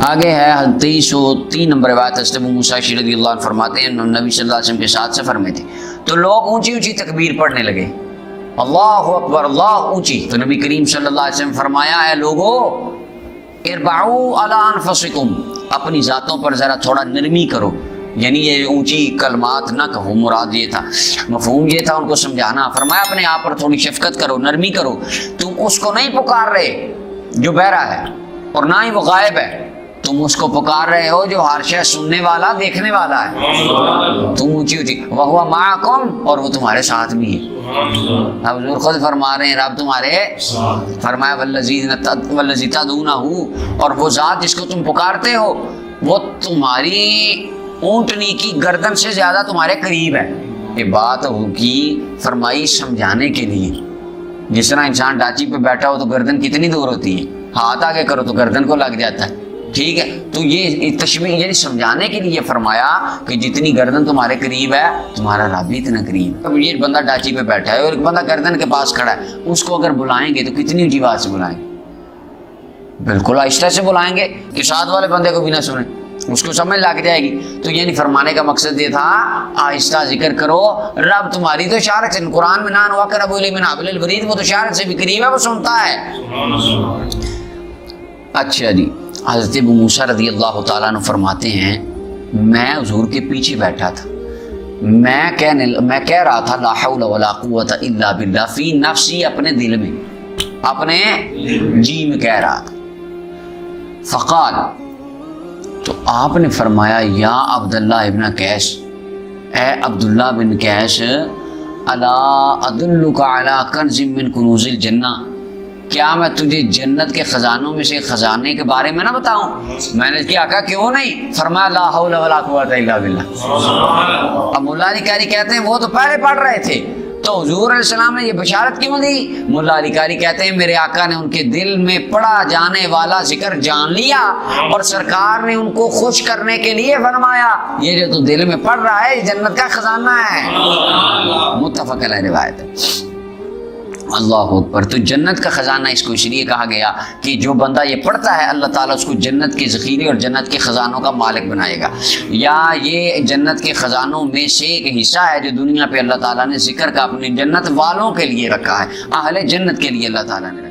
آگے ہے 2303 نمبر روایت حضرت ابو موسیٰ اشعری رضی اللہ عنہ فرماتے ہیں نبی صلی اللہ علیہ وسلم کے ساتھ سفر میں تھے تو لوگ اونچی اونچی تکبیر پڑھنے لگے، اللہ اکبر، اللہ اونچی، تو نبی کریم صلی اللہ علیہ وسلم فرمایا اے لوگو اربعوا علی انفسکم، اپنی ذاتوں پر ذرا تھوڑا نرمی کرو، یعنی یہ اونچی کلمات نہ کہو، مراد یہ تھا، مفہوم یہ تھا ان کو سمجھانا، فرمایا اپنے آپ پر تھوڑی شفقت کرو، نرمی کرو، تم اس کو نہیں پکار رہے جو بہرا ہے اور نہ ہی وہ غائب ہے، تم اس کو پکار رہے ہو جو ہر شے سننے والا دیکھنے والا ہے، تم اونچی اونچی، وَهُوَ مَعَكُمْ، اور وہ تمہارے ساتھ بھی ہے۔ اب حضور خود فرما رہے ہیں رب تمہارے، فرمایا وَالَّذِي تَدْعُونَهُ، اور وہ ذات جس کو تم پکارتے ہو وہ تمہاری اونٹنی کی گردن سے زیادہ تمہارے قریب ہے۔ یہ بات ہوگی فرمائی سمجھانے کے لیے، جس طرح انسان ڈاچی پہ بیٹھا ہو تو گردن کتنی دور ہوتی ہے، ہاتھ آگے کرو تو گردن کو لگ جاتا ہے، ٹھیک ہے، تو یہ تشبیہ یعنی سمجھانے کے لیے فرمایا کہ جتنی گردن تمہارے قریب ہے تمہارا رب بھی اتنا قریب۔ اب یہ بندہ ڈاچی پہ بیٹھا ہے اور ایک بندہ گردن کے پاس کھڑا ہے، اس کو اگر بلائیں گے تو کتنی اونچی آواز سے بلائیں گے؟ بالکل آہستہ سے بلائیں گے کہ ساتھ والے بندے کو بھی نہ سنیں، اس کو سمجھ لگ جائے گی۔ تو یعنی فرمانے کا مقصد یہ تھا آہستہ ذکر کرو، رب تمہاری تو اشارت سے، قرآن میں نان وقرب الی من حبل الورید، وہ تو اشارت سے بھی قریب ہے، وہ سنتا ہے۔ اچھا جی، حضرت ابو موسیٰ رضی اللہ تعالیٰ عنہ فرماتے ہیں میں حضور کے پیچھے بیٹھا تھا، میں کہہ رہا تھا لا حول ولا قوت الا باللہ فی نفسی، اپنے دل میں، اپنے جی میں کہہ رہا تھا۔ فقال، تو آپ نے فرمایا یا عبداللہ ابن قیس، اے عبداللہ بن قیس، الا ادلک علی کنز من کنوز الجنہ، کیا میں تجھے جنت کے خزانوں میں سے خزانے کے بارے میں نہ بتاؤں؟ میں نے کیا کہا کیوں نہیں؟ فرمایا لا حول ولا قوت الا باللہ۔ اب مولا علی قاری کہتے ہیں وہ تو پہلے پڑھ رہے تھے تو حضور علیہ السلام نے یہ بشارت کیوں دی؟ مولا علی قاری کہتے ہیں میرے آقا نے ان کے دل میں پڑا جانے والا ذکر جان لیا اور سرکار نے ان کو خوش کرنے کے لیے فرمایا یہ جو تو دل میں پڑ رہا ہے یہ جنت کا خزانہ ہے۔ متفق علیہ روایت ہے۔ اللہ اکبر۔ تو جنت کا خزانہ اس کو اس لیے کہا گیا کہ جو بندہ یہ پڑھتا ہے اللہ تعالیٰ اس کو جنت کے ذخیرے اور جنت کے خزانوں کا مالک بنائے گا، یا یہ جنت کے خزانوں میں سے ایک حصہ ہے جو دنیا پہ اللہ تعالیٰ نے ذکر کا اپنی جنت والوں کے لیے رکھا ہے، اہل جنت کے لیے اللہ تعالیٰ نے